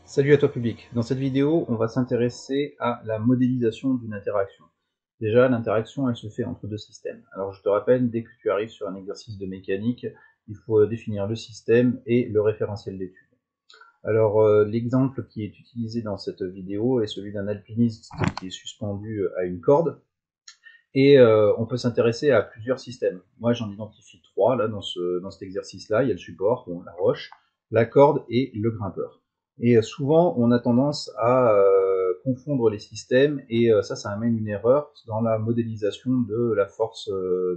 Salut à toi public. Dans cette vidéo, on va s'intéresser à la modélisation d'une interaction. Déjà, l'interaction, elle se fait entre deux systèmes. Alors je te rappelle, dès que tu arrives sur un exercice de mécanique, il faut définir le système et le référentiel d'étude. Alors l'exemple qui est utilisé dans cette vidéo est celui d'un alpiniste qui est suspendu à une corde. Et on peut s'intéresser à plusieurs systèmes. Moi j'en identifie trois là dans cet exercice-là. Il y a le support, bon, la roche, la corde et le grimpeur. Et souvent on a tendance à confondre les systèmes et ça amène une erreur dans la modélisation de la force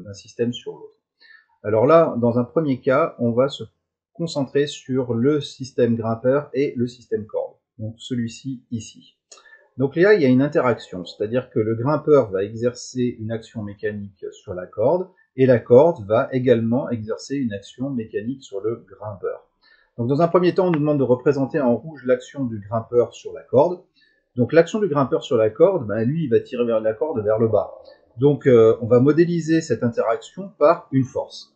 d'un système sur l'autre. Alors là, dans un premier cas, on va se concentrer sur le système grimpeur et le système corde. Donc celui-ci ici. Donc là, il y a une interaction, c'est-à-dire que le grimpeur va exercer une action mécanique sur la corde, et la corde va également exercer une action mécanique sur le grimpeur. Donc dans un premier temps, on nous demande de représenter en rouge l'action du grimpeur sur la corde. Donc l'action du grimpeur sur la corde, lui, il va tirer vers la corde vers le bas. Donc on va modéliser cette interaction par une force.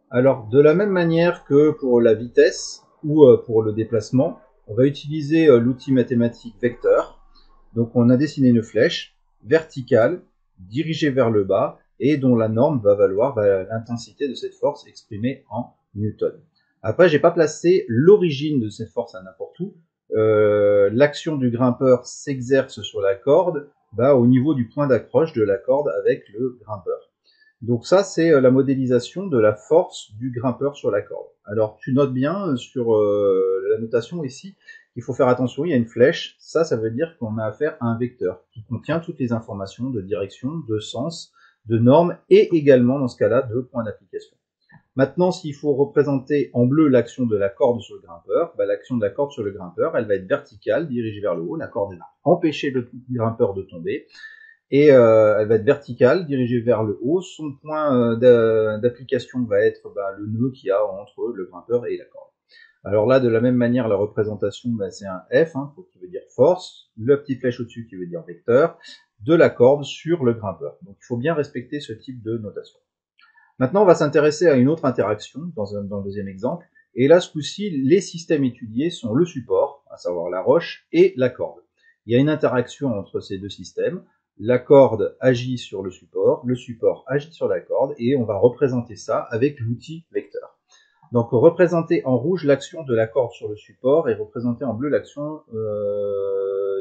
Alors de la même manière que pour la vitesse ou pour le déplacement, on va utiliser l'outil mathématique vecteur. Donc on a dessiné une flèche verticale, dirigée vers le bas, et dont la norme va valoir l'intensité de cette force exprimée en newton. Après, j'ai pas placé l'origine de cette force à n'importe où. L'action du grimpeur s'exerce sur la corde au niveau du point d'accroche de la corde avec le grimpeur. Donc ça, c'est la modélisation de la force du grimpeur sur la corde. Alors tu notes bien sur la notation ici, il faut faire attention, il y a une flèche, ça veut dire qu'on a affaire à un vecteur qui contient toutes les informations de direction, de sens, de norme et également dans ce cas-là de point d'application. Maintenant, s'il faut représenter en bleu l'action de la corde sur le grimpeur, l'action de la corde sur le grimpeur, elle va être verticale, dirigée vers le haut, la corde va empêcher le grimpeur de tomber, et elle va être verticale, dirigée vers le haut. Son point d'application va être le nœud qu'il y a entre le grimpeur et la corde. Alors là, de la même manière, la représentation, c'est un F, qui veut dire force, la petite flèche au-dessus qui veut dire vecteur, de la corde sur le grimpeur. Donc il faut bien respecter ce type de notation. Maintenant, on va s'intéresser à une autre interaction dans le deuxième exemple. Et là, ce coup-ci, les systèmes étudiés sont le support, à savoir la roche, et la corde. Il y a une interaction entre ces deux systèmes. La corde agit sur le support agit sur la corde, et on va représenter ça avec l'outil vecteur. Donc représenter en rouge l'action de la corde sur le support et représenter en bleu l'action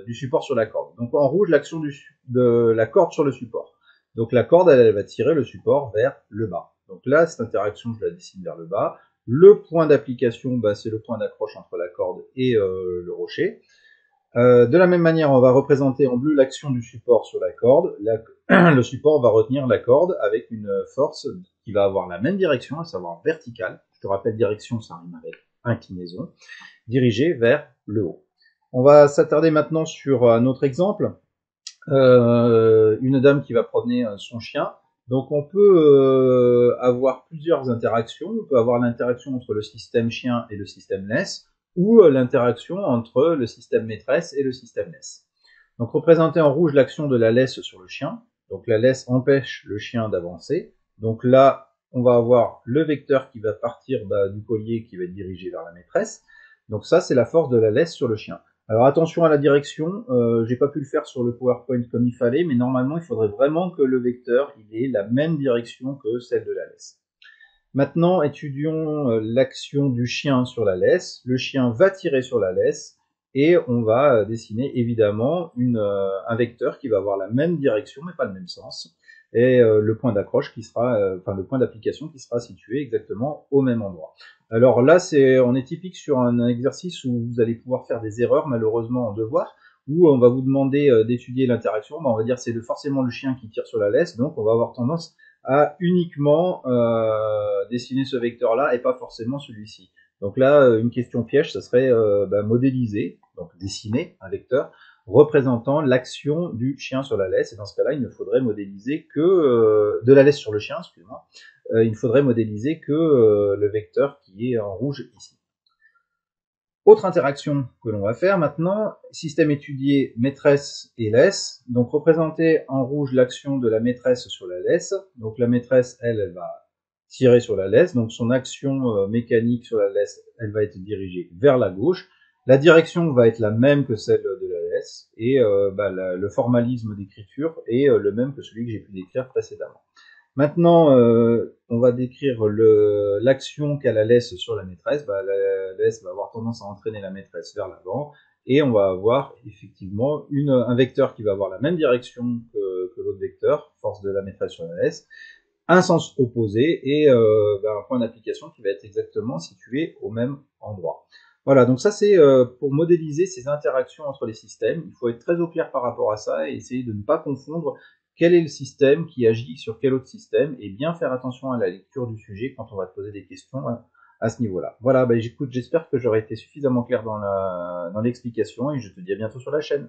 du support sur la corde. Donc en rouge, l'action de la corde sur le support. Donc la corde, elle va tirer le support vers le bas. Donc là, cette interaction, je la dessine vers le bas. Le point d'application, c'est le point d'accroche entre la corde et le rocher. De la même manière, on va représenter en bleu l'action du support sur la corde. Le support va retenir la corde avec une force qui va avoir la même direction, à savoir verticale. Je te rappelle, direction, ça rime avec inclinaison, dirigée vers le haut. On va s'attarder maintenant sur un autre exemple. Une dame qui va promener son chien. Donc on peut avoir plusieurs interactions. On peut avoir l'interaction entre le système chien et le système laisse, ou l'interaction entre le système maîtresse et le système laisse. Donc représenter en rouge l'action de la laisse sur le chien. Donc la laisse empêche le chien d'avancer. Donc là, on va avoir le vecteur qui va partir du collier qui va être dirigé vers la maîtresse. Donc ça, c'est la force de la laisse sur le chien. Alors attention à la direction, j'ai pas pu le faire sur le PowerPoint comme il fallait, mais normalement il faudrait vraiment que le vecteur il ait la même direction que celle de la laisse. Maintenant, étudions l'action du chien sur la laisse. Le chien va tirer sur la laisse et on va dessiner évidemment un vecteur qui va avoir la même direction mais pas le même sens. Et le point d'accroche qui sera, le point d'application qui sera situé exactement au même endroit. Alors là, on est typique sur un exercice où vous allez pouvoir faire des erreurs malheureusement en devoir, où on va vous demander d'étudier l'interaction. On va dire c'est forcément le chien qui tire sur la laisse, donc on va avoir tendance à uniquement dessiner ce vecteur-là et pas forcément celui-ci. Donc là, une question piège, ça serait modéliser, donc dessiner un vecteur représentant l'action du chien sur la laisse. Et dans ce cas-là, il ne faudrait modéliser que de la laisse sur le chien, excusez-moi. Il ne faudrait modéliser que le vecteur qui est en rouge ici. Autre interaction que l'on va faire maintenant, système étudié maîtresse et laisse. Donc représenter en rouge l'action de la maîtresse sur la laisse. Donc la maîtresse, elle va tirer sur la laisse. Donc son action mécanique sur la laisse, elle va être dirigée vers la gauche. La direction va être la même que celle de la LS, et le formalisme d'écriture est le même que celui que j'ai pu décrire précédemment. Maintenant, on va décrire l'action qu'a la laisse sur la maîtresse. La laisse va avoir tendance à entraîner la maîtresse vers l'avant, et on va avoir effectivement un vecteur qui va avoir la même direction que l'autre vecteur, force de la maîtresse sur la laisse, un sens opposé, et un point d'application qui va être exactement situé au même endroit. Voilà, donc ça c'est pour modéliser ces interactions entre les systèmes. Il faut être très au clair par rapport à ça et essayer de ne pas confondre quel est le système qui agit sur quel autre système, et bien faire attention à la lecture du sujet quand on va te poser des questions à ce niveau-là. Voilà, écoute, j'espère que j'aurai été suffisamment clair dans l'explication, et je te dis à bientôt sur la chaîne.